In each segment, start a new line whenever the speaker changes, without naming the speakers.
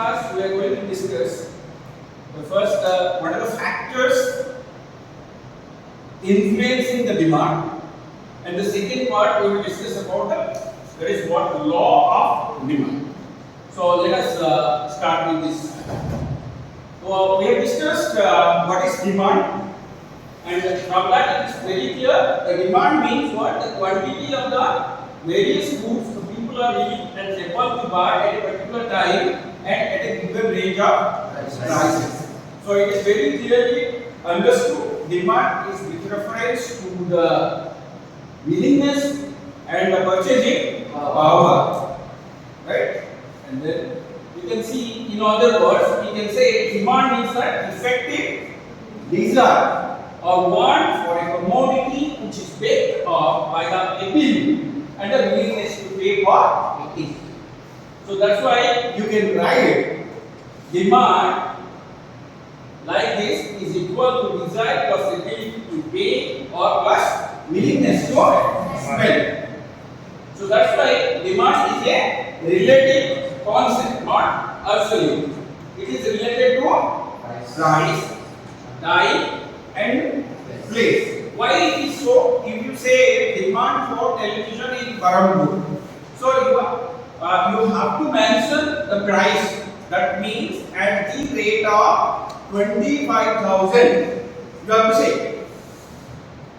class we are going to discuss the first what are the factors influencing the demand, and the second part we will discuss about there is what law of demand. So let us start with this. So we have discussed what is demand, and from that it is very clear the demand means what the quantity of the various goods the people are willing and able to buy at a particular time and at a given range of prices. So it is very clearly understood demand is with reference to the willingness and the purchasing power, right? And then you can see, in other words, we can say demand means that effective desire or want for a commodity which is backed up by the ability and the willingness to pay for it. So that's why you can write demand like this is equal to desire plus ability to pay or plus willingness to spend. So that's why demand is a relative concept, not absolute. It is related to price, time and place. Why it is so? If you say demand for television is Parambu, so you have to mention the price. That means at the rate of 25,000, you have to say.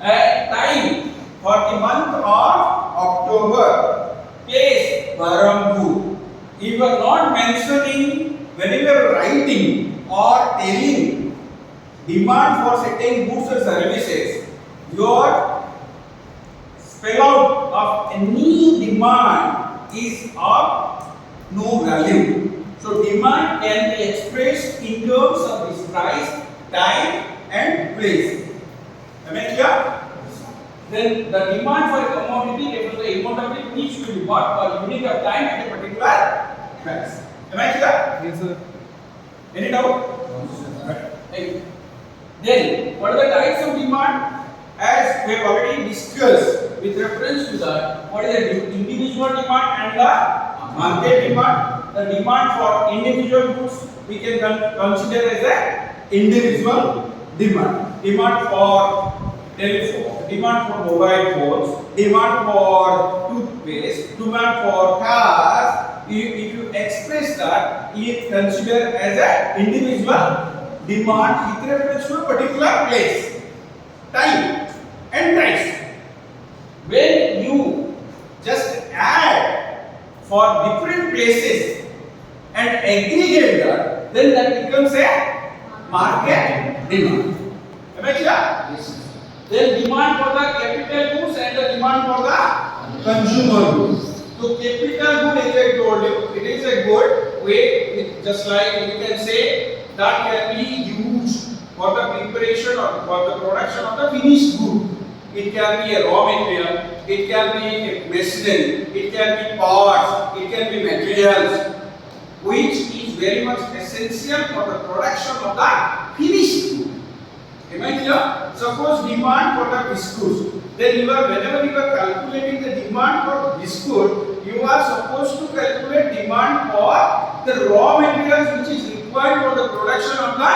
At time for the month of October, place Parambu. If you are not mentioning when you are writing or telling demand for certain goods or services, your spell out of any demand is of no value. So demand can be expressed in terms of this price, time and place. Am I clear? Then the demand for a commodity refers to the amount of it which will be bought per unit of time at a particular price. Am I clear?
Yes, sir.
Any doubt? Right. Then what are the types of demand? As we have already discussed with reference to that, what is the individual demand and the market demand? The demand for individual goods we can consider as a individual demand. Demand for telephone, demand for mobile phones, demand for toothpaste, demand for cars. If you express that, it consider as an individual demand with reference to a particular place, time and price. When you just add for different places and aggregate that, then that becomes a market demand. Am I clear?
Yes.
Then demand for the capital goods and the demand for the consumer goods. So capital good, as I told you, it is a good way, just like you can say that can be used for the preparation or for the production of the finished good. It can be a raw material, it can be a machinery, it can be parts, it can be materials, which is very much essential for the production of the finished good. Am I clear? Suppose demand for the biscuits, then whenever you are calculating the demand for biscuit, you are supposed to calculate demand for the raw materials which is required for the production of the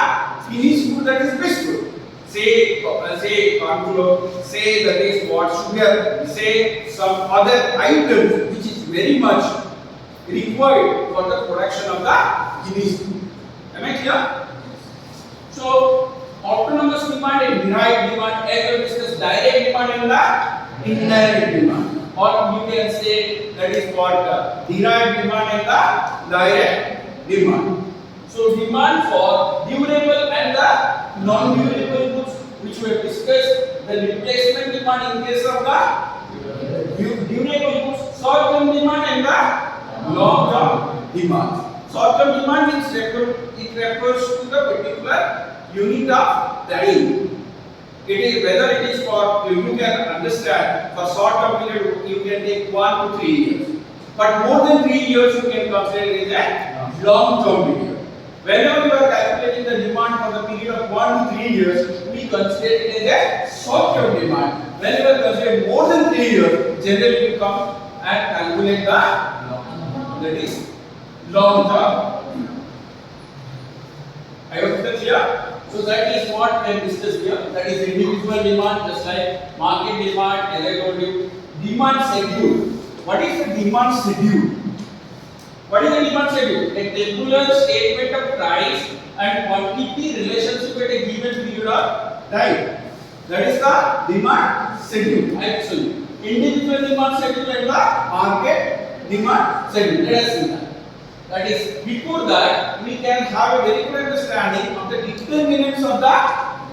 finished good, that is biscuit. Say corn flour, say that is what sugar, say some other items which is very much required for the production of the finished good. Am I clear? So autonomous demand and derived demand, as we discussed, direct demand and the indirect demand, or you can say that is what derived demand and the direct demand. So demand for durable and the non-durable goods, which we have discussed, the replacement demand in case of the durable goods, short-term demand and the long-term demand. Short-term demand means it refers to the particular unit of time. It is whether it is for, you can understand, for short-term period you can take 1 to 3 years, but more than 3 years you can consider it as a long-term period. Whenever you are calculating the demand for the period of 1 to 3 years, we consider it as a short-term demand. Whenever consider more than 3 years, generally we come and calculate that is long term I hope it is clear. So that is what we have discussed here. That is individual demand, just like market demand, as I told you. Demand schedule. What is the demand schedule? What is the demand schedule? A tabular statement of price and quantity relationship at a given period of time. That is the demand schedule. I will show you. Individual demand schedule and the market demand schedule. Let us see that. That is, before that, we can have a very good understanding of the determinants of the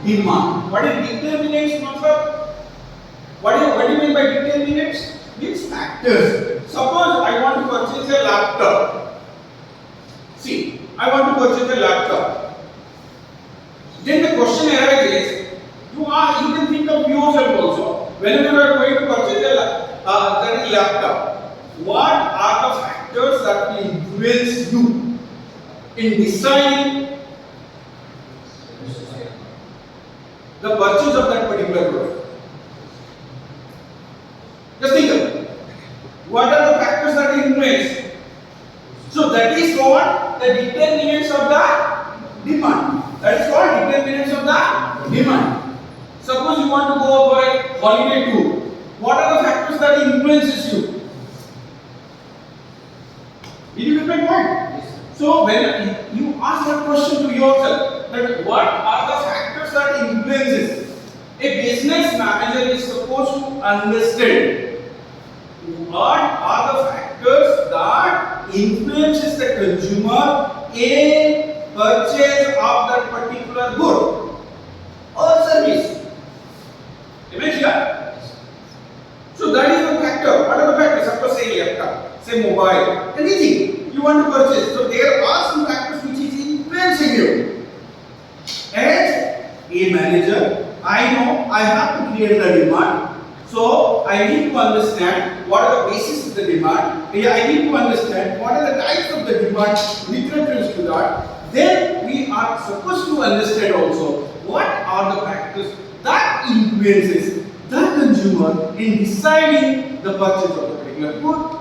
demand. What is determinants, matlab? What do you mean by determinants? Means factors. Suppose I want to purchase a laptop. See, I want to purchase a laptop. Then the question arises, you can think of yourself also. Whenever you are going to purchase a laptop, what are the factors that will influence you in deciding the purchase of that particular product? Just think of it. What are the factors that influence? So that is called the determinants of the demand. That is called determinants of the demand. Suppose you want to go for a holiday tour. What are the factors that influences you? Did you get my point? So when you ask that question to yourself, that what are the factors that influences? A business manager is supposed to understand what are the factors that influences the consumer in purchase of that particular good or service. Imagine. So that is the factor. What are the factors? Suppose say laptop, say mobile, anything you want to purchase. So there are some factors which is influencing you. As a manager, I know I have to create the demand. So I need to understand what are the basis of the demand. I need to understand what are the types of the demand with reference to that. Then we are supposed to understand also what are the factors that influences the consumer in deciding the purchase of the particular good.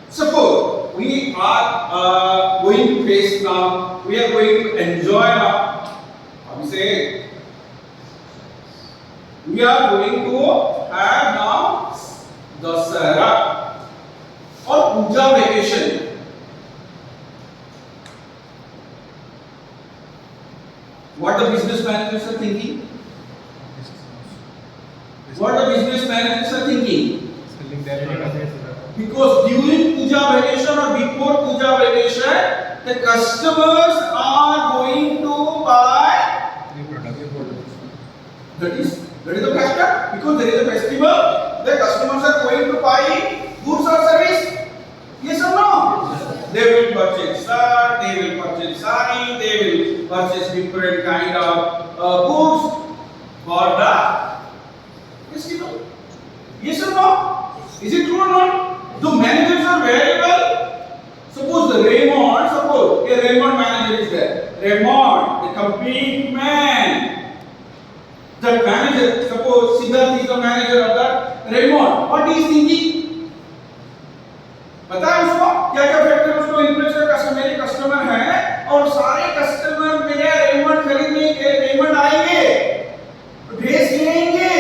Suppose we are going to face now, we are going to enjoy now. How we say? We are going to have now Dasara or Puja vacation. What the business managers are thinking? What the business managers are thinking? Because during Puja vacation or before Puja vacation, the customers are going to buy new products. That is the factor. Because there is a festival, the customers are going to buy goods or service. Yes or no? Yes. They will purchase shirt, they will purchase sari, they will purchase different kind of goods for the festival. Yes or no? Is it true or not? The managers are very well. Suppose the Raymond, suppose a Raymond manager is there. Raymond, the complete man. That manager, suppose Siddharth is the manager of that Raymond. What he is thinking? पता है उसको क्या क्या factor उसको influence कर customer मेरे customer हैं और सारे कस्टमर मेरे रेमंड खरीदने के रेमंड आएंगे ड्रेस लेंगे.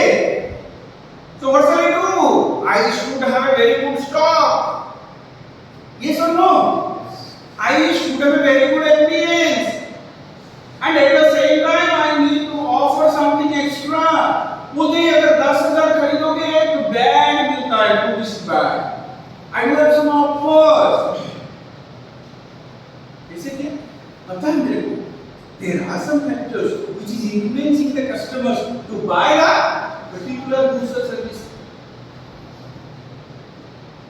So what shall I do? I should have a very good stock. Yes or no? I should have a very good ambience. And at the same time, I need to offer something extra. मुझे अगर 10,000 खरीदोगे तो bag मिलता है, tourist bag. I will have some offers. ऐसे क्या? पता है मेरे को? There are some factors which is influencing the customers to buy a particular goods or service.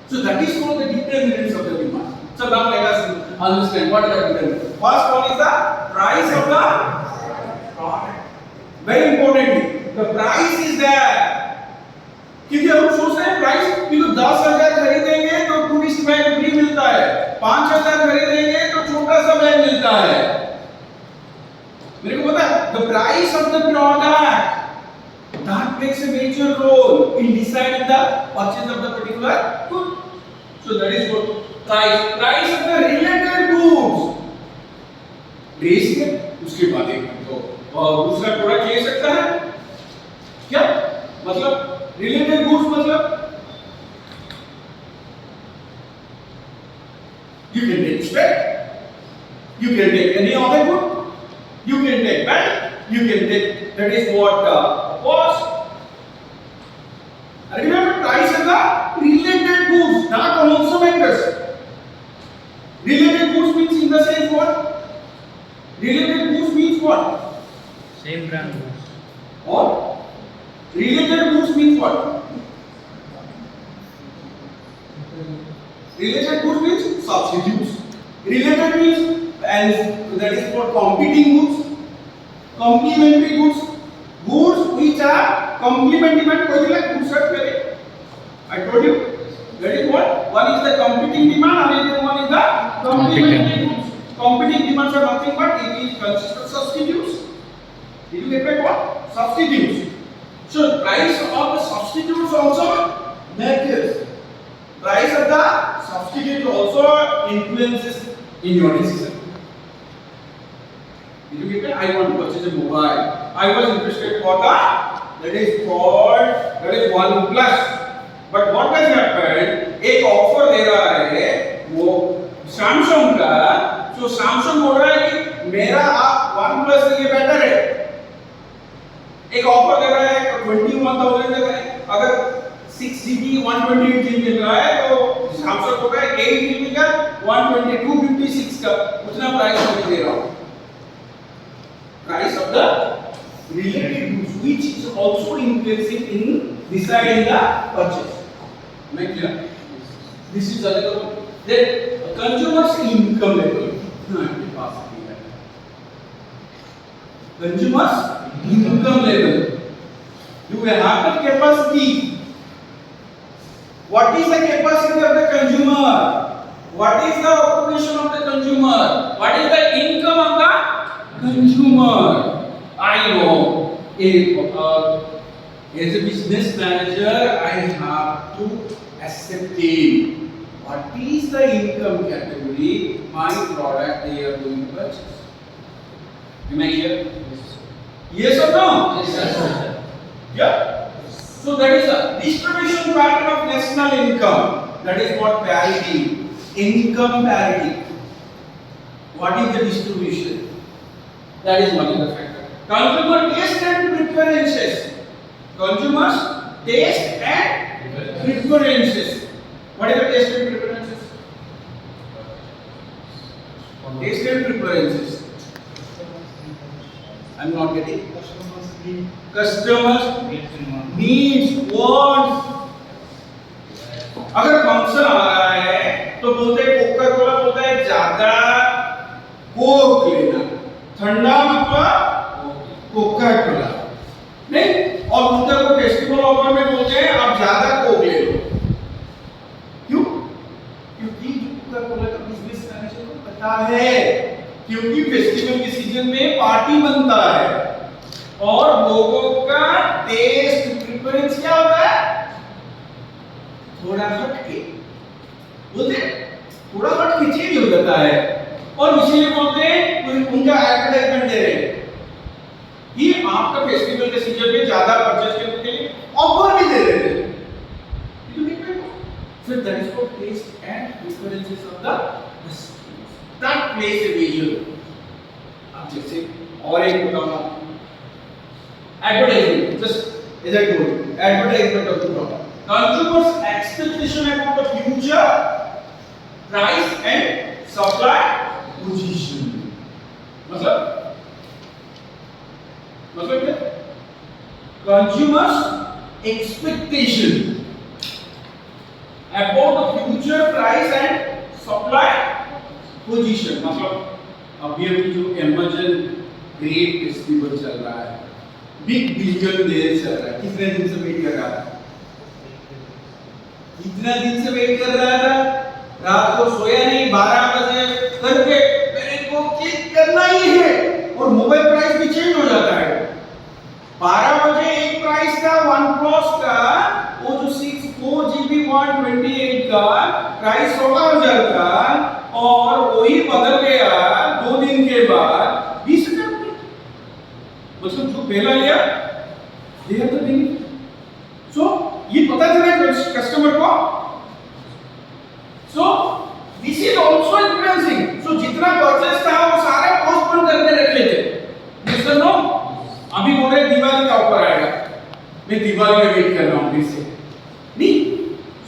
So that is called the determinants of the demand. So now let us understand what are the determinants. First one is the price of the product. Very importantly, the price is there. क्योंकि हम सोचते हैं price कि तो 10,000 खरीदेंगे तो tourist bag free मिलता है, 5,000 खरीदेंगे तो छोटा सा बैग मिलता है. मेरे को पता है the price of the product that makes a major role in deciding the purchase of the particular good. So that is what price of the related goods. Dress के उसके बाद एक तो दूसरा प्रोडक्ट ले सकता है क्या, मतलब रिलेटेड गुड्स, मतलब you can take straight, you can take any other good, you can take bad, you can take, that is what cost. And remember, price is the related goods, not consumers. Related goods means in the same what? Related goods means what?
Same brand goods.
Or related goods means what? Related goods means substitutes. Related means, and that is for competing goods, complementary goods, goods which are complementary. Goods are very. I told you. That is what? One is the competing demand, another one is the complementary goods. Competing demands are nothing but it is consists of substitutes. Did you get my what? Substitutes. So price of the substitutes also matters. Price of the substitute also influences in your decision. Did you get it? I want to purchase a mobile. I was interested for that is called, that is OnePlus. But what has happened? एक offer दे रहा है वो Samsung का, तो Samsung बोल रहा है कि मेरा OnePlus से ये बेटर है. एक ऑफर दे रहा है 21,000 दे रहा है. अगर 6GB 128GB मिल रहा है तो सैमसंग को है 8GB का 12256 का उतना प्राइस मैं दे रहा हूं. Price of the related goods which is also influencing in deciding the purchase. Make clear? This is another then consumer's income level. Consumer's income level. You have the capacity. What is the capacity of the consumer? What is the occupation of the consumer? What is the income of the consumer? I know, as a business manager, I have to ascertain what is the income category my product they are going to purchase. Am I clear? Yes or no?
Yes, sir.
Yeah. So that is a distribution pattern of national income. That is what parity, income parity. What is the distribution? That is one of the factors. Consumer taste and preferences. Consumers taste and preferences. What is the taste and preferences? Taste and preferences. I am not getting. Customers needs, wants. अगर function आ रहा है तो बोलते हैं Coca Cola बोलता है ज्यादा Coke लेना, ठंडा मतलब कोका कोला नहीं, और उधर को फेस्टिवल ऑफर में बोलते हैं आप ज्यादा कोक ले लो. क्यों? क्योंकि कोका कोला का बिजनेस मैनेजर को पता है, क्योंकि फेस्टिवल के सीजन में पार्टी बनता है और लोगों का टेस्ट प्रेफरेंस क्या होता है? थोड़ा हटके बोलते थोड़ा हटके चेंज हो जाता है और इसीलिए बोलते हैं उनका एडवर्टाइजमेंट दे रहे हैं कि आपका फेस्टिवल के सीजन में ज्यादा परचेज करने के लिए ऑफर भी दे रहे हैं. So that is called taste and preferences of the customers. That plays a major role. अब जैसे और एक बताऊंगा, advertisement. Just as I told you, advertisement of the product. Consumers' expectation about the future, price and supply position. मतलब क्या? Consumers' expectation about the future, price and supply position. मतलब अभी जो Amazon ग्रेट फेस्टिवल चल रहा है, big billion day चल रहा है, कितने दिन से वेट कर रहा था? कितना दिन से वेट कर रहा था? रात को सोया नहीं, 12 बजे करके मेरे को क्लिक करना ही है और मोबाइल प्राइस भी चेंज हो जाता है. 12 बजे एक प्राइस था OnePlus का, वो जो 4GB 128 का प्राइस 16,000 था और वही बदल गया 2 दिन के बाद 20,000 मतलब जो पहला लिया they are the benefit. So ये पता चला कस्टमर को। So this is also influencing. So जितना परचेस था वो सारे पोस्टपोन करके रख लेते। यस नो, अभी बोल रहे दिवाली का ऑफर आएगा, मैं दिवाली में वेट कर रहा हूँ फिर से नहीं।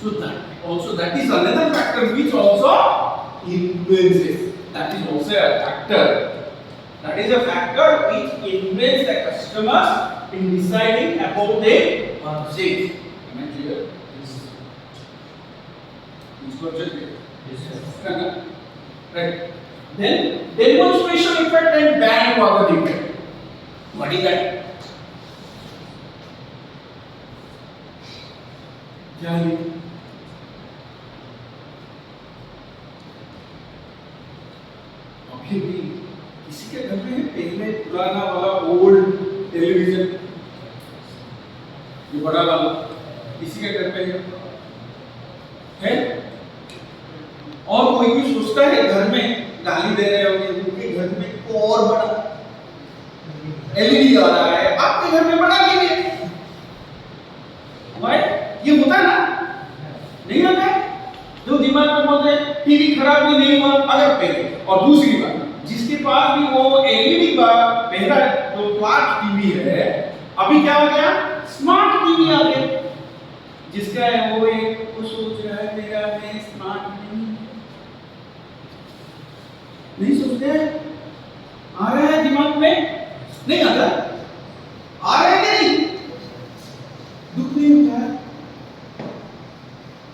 So that also, that is another factor which also influences. That is also a factor. That is a factor which influences the customers in deciding about their purchase. Am I clear? Yes. Which purchase? Yes, sir. Right. Then demonstration effect and bandwagon effect. What is that? क्या है? अभी भी किसी के घर में पहले पुराना वाला ओल्ड टेलीविजन, ये बड़ा वाला किसी के घर में है? और कोई भी सोचता है घर में गाली दे रहे होंगे उनके घर में एक और बड़ा एलईडी आ रहा है, आपके घर में बड़ा टीवी भाई, ये होता है ना? नहीं होता है? जो दिमाग में बोलते हैं टीवी खराब भी नहीं हुआ अगर पहले। और दूसरी बात, जिसके पास भी वो एलईडी का पहला जो फ्लैट टीवी है, अभी क्या हो गया? स्मार्ट टीवी आ गया। जिसका है वो एक वो सोच रहा है मेरा में स्मार्ट नहीं सोचते हैं? आ रहा है दिमाग में? नहीं आता? आ रहा है कि नहीं? दुख नहीं होता है?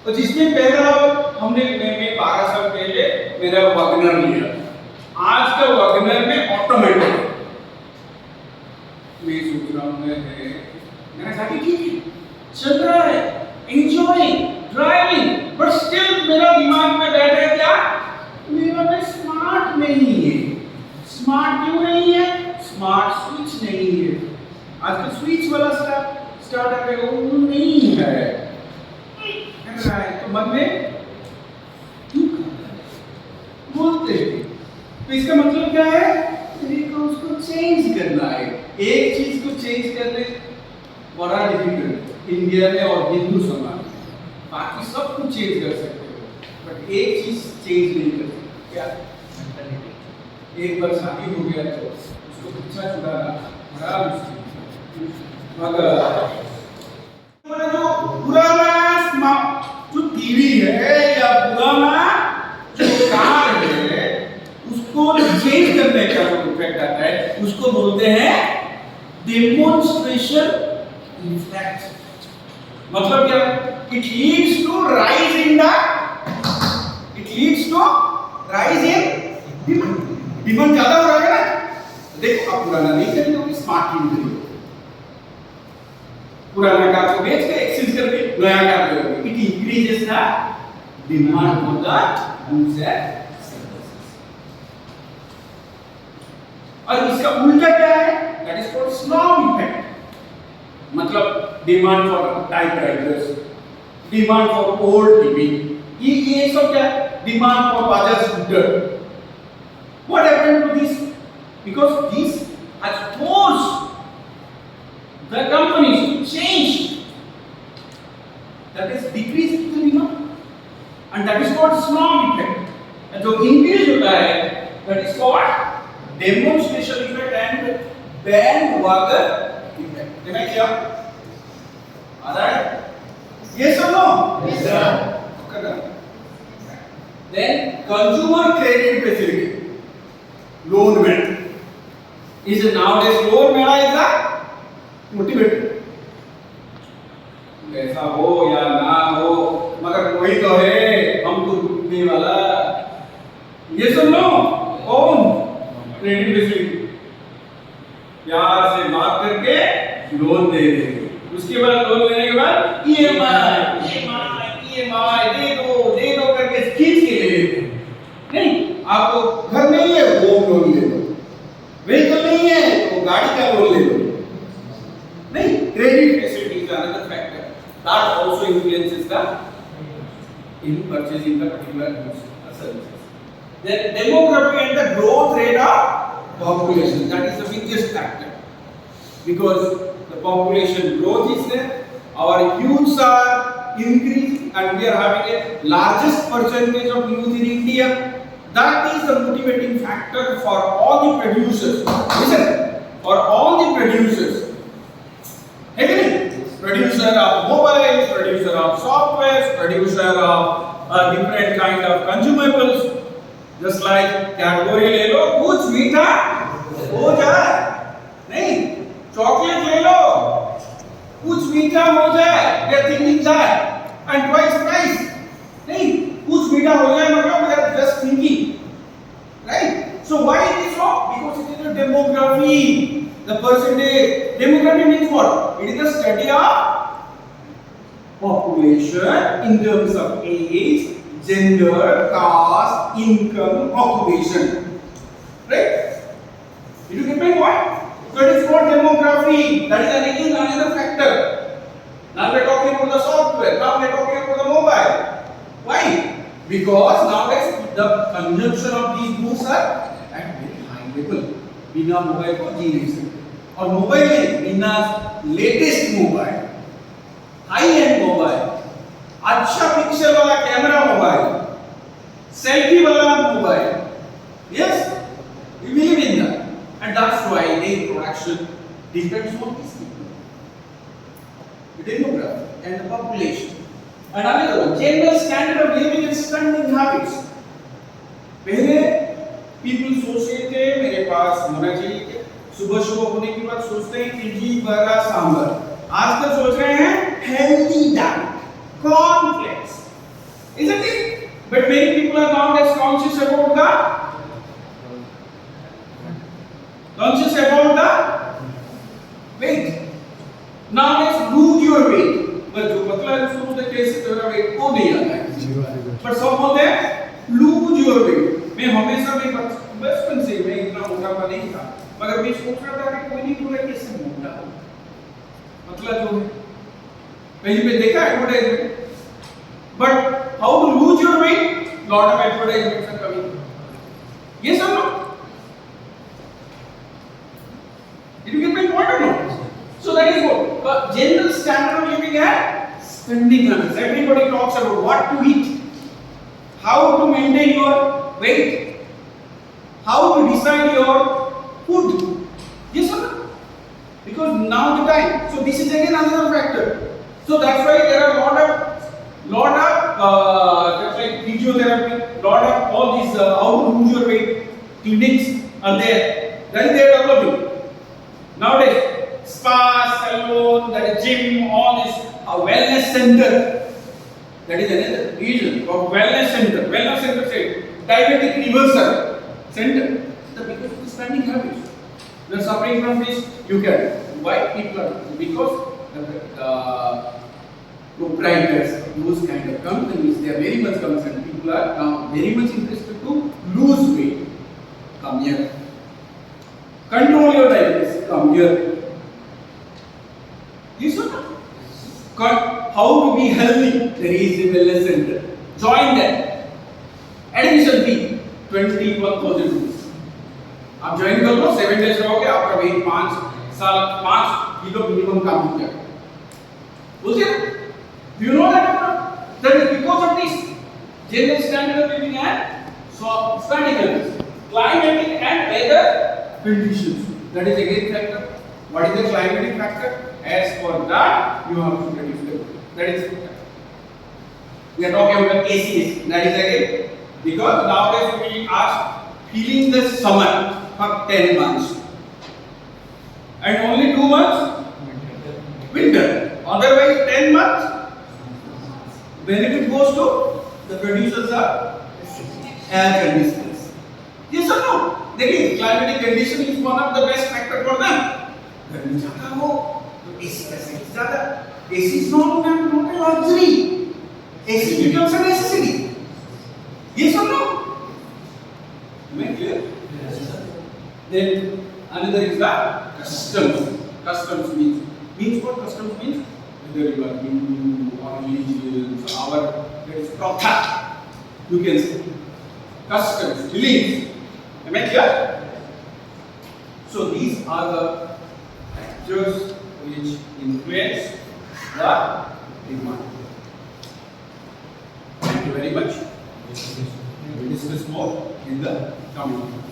तो जिसने पहला हमने मैं 12 साल पहले मेरा वैगनर लिया, आज का वैगनर में ऑटोमेटिक मैं सोच रहा हूँ मेरा साथी ठीक है, चल रहा है, एंजॉयिंग ड्राइविंग, बट स्टिल मेरा दिमाग में बैठा है क्या? मेरा में स्मार्ट नहीं है। स्मार्ट क्यों नहीं है? स्मार्ट स्विच नहीं है। आजकल स्विच वाला स्टार्टर है वो नहीं है। तो मन में बोलते हैं, तो इसका मतलब क्या है? तेरे को उसको चेंज करना है। एक चीज को चेंज करने बड़ा डिफिकल्ट इंडिया में और हिंदू समाज में। बाकी सब कुछ चेंज कर सकते हो, बट एक चीज चेंज नहीं कर सकते। क्या? एक बार शादी हो गया तो उसको बच्चा छुड़ाना बड़ा मुश्किल। मगर जो पुराना जो टीवी है या पुराना जो कार है, उसको चेंज करने का जो इफेक्ट आता है उसको बोलते हैं डेमोन्स्ट्रेशन इफेक्ट। मतलब क्या? It leads to rise in demand. Demand ज्यादा हो रहा है ना? देखो, आप पुराना नहीं खरीदोगे, स्मार्ट टीवी खरीदोगे, पुराना कार को बेच के एक्सचेंज करके नया कार खरीदोगे। It increases the demand for the goods and services. और इसका उल्टा क्या है? That is called snob effect. मतलब demand for typewriters, demand for old TV, ये सब क्या? Demand for Bajaj scooter. What happened to this? Because this has forced the companies to change. That is decreased the demand, and that is called snob effect. And जो increase होता है, that is called demonstration effect and bandwagon effect. देखा क्या? आ रहा है? Yes or no? Yes sir. Okay. Then consumer credit facility. Loan made is nowadays loan made is a motivator. ऐसा हो या ना हो, मगर कोई तो है हमको डूबने वाला। ये सुन लो, कौन? Credit facility. प्यार से बात करके लोन दे देंगे, उसके बाद लोन लेने के बाद ईएमआई दे दो करके खींच के ले लेते हैं। नहीं, आपको घर नहीं है होम लोन ले लो, व्हीकल नहीं है तो गाड़ी का लोन ले लो। नहीं, credit facility is another factor that also influences the in purchasing the particular goods or services. Then demography and the growth rate of population, that is the biggest factor. because the population growth is there, our youths are increasing, and we are having a largest percentage of youth in India. That is the motivating factor for all the producers. Listen, for all the producers, producer of mobiles, producer of software, producer of different kind of consumables, just like Cadbury ले लो, कुछ मीठा हो जाए, नहीं, chocolate ले लो, कुछ मीठा हो जाए, they are thinking that, and twice price, नहीं, कुछ मीठा हो जाए मतलब they are just thinking, right? So why it is so? Because it is a demography. The percentage, demography means what? It is the study of population in terms of age, gender, caste, income, occupation. Right? Did you get my point? So it is called demography. That is again another factor. Now we are talking about the software. Now we are talking about the mobile. Why? Because nowadays the consumption of these goods are at very high level. बिना mobile को जी नहीं सकते, और mobile में बिना latest mobile, high and mobile, अच्छा pixel वाला camera mobile, selfie वाला mobile, yes, we believe in that, and that's why the production depends on these people, the demography and the population. And another one, general standard of living and spending habits. पहले people सोचते थे मेरे पास होना चाहिए, सुबह सुबह होने के बाद सोचते हैं इडली बड़ा सांभर, आजकल सोच रहे हैं healthy diet, cornflakes, isn't it? But many people are nowadays conscious about the weight. Nowadays lose your weight. But जो पतला है उसको तो कैसे तेरा weight को नहीं आता है. But some बोलते हैं lose your weight. मैं हमेशा बचपन से मैं इतना मोटा नहीं था, मगर मैं सोच रहा था कि कोई नहीं बोला कैसे मोटा हो, पतला जो है कहीं पे देखा advertisement. But how to lose your weight, lot of advertisements are coming. ये सब ना, did you get my point or no? So that is what general standard of living and spending habits. Everybody talks about what to eat, how to maintain your weight, how to decide your food. Yes or no? Because now the time. So this is again another factor. So that's why there are lot of just like physiotherapy, lot of all these how to lose your weight clinics are there. That is they are developing nowadays. Spa, salon, that is gym, all this wellness center. That is another reason for wellness center. Wellness center say diabetic reversal center. Because of the spending habits, we are suffering from this. You can. Why people are? Because the proprietors, those kind of companies, they are very much concerned. People are now very much interested to lose weight. Come here. Control your diabetes. Come here. Yes or not? How to be healthy? There is a wellness center. Join that. Admission fee 21,000 rupees. आप join कर लो, 7 days रहोगे, आपका wait 5 kilo minimum कम हो जाएगा. बोलते हैं? Do you know that? That is because of this general standard of living and so spending habits, climatic and weather conditions. That is again factor. What is the climatic factor? As for that, you have to reduce the weight. That is factor. We are talking about ACs. That is again because nowadays we are feeling the summer for 10 months and only 2 months winter. Otherwise 10 months benefit goes to the producers of air conditioners. Yes or no? Again, climatic condition is one of the best factor for them. गर्मी ज़्यादा हो तो AC का set ज़्यादा. AC is not a luxury. AC becomes a necessity. Yes or no? Am I clear? Yes, sir. Then another is the customs. Customs means what? Customs means whether you are Hindu or religions, there is pratha. You can say customs, beliefs. Am I clear? So these are the factors which influence the demand. Thank you very much. We will discuss more in the coming class.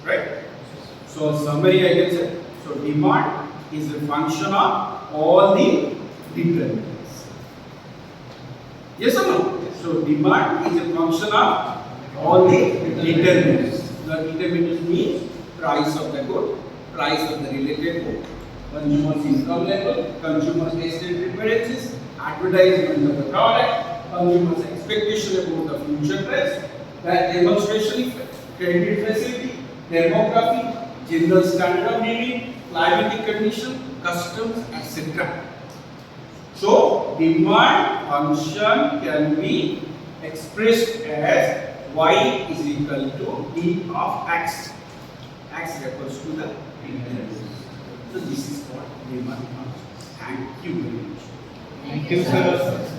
Right? So summary I can say. So demand is a function of all the determinants. Yes or no? So demand is a function of all the determinants. The determinants means price of the good, price of the related good, consumer's income level, consumer's taste and preferences, advertisement of the product, consumer's expectation about the future price, that demonstration effect, credit facility, demography, general standard of living, climatic condition, customs, etc. So demand function can be expressed as y is equal to d of x. X refers to the determinants. So this is what demand function. Thank you very much.
Thank you, sir.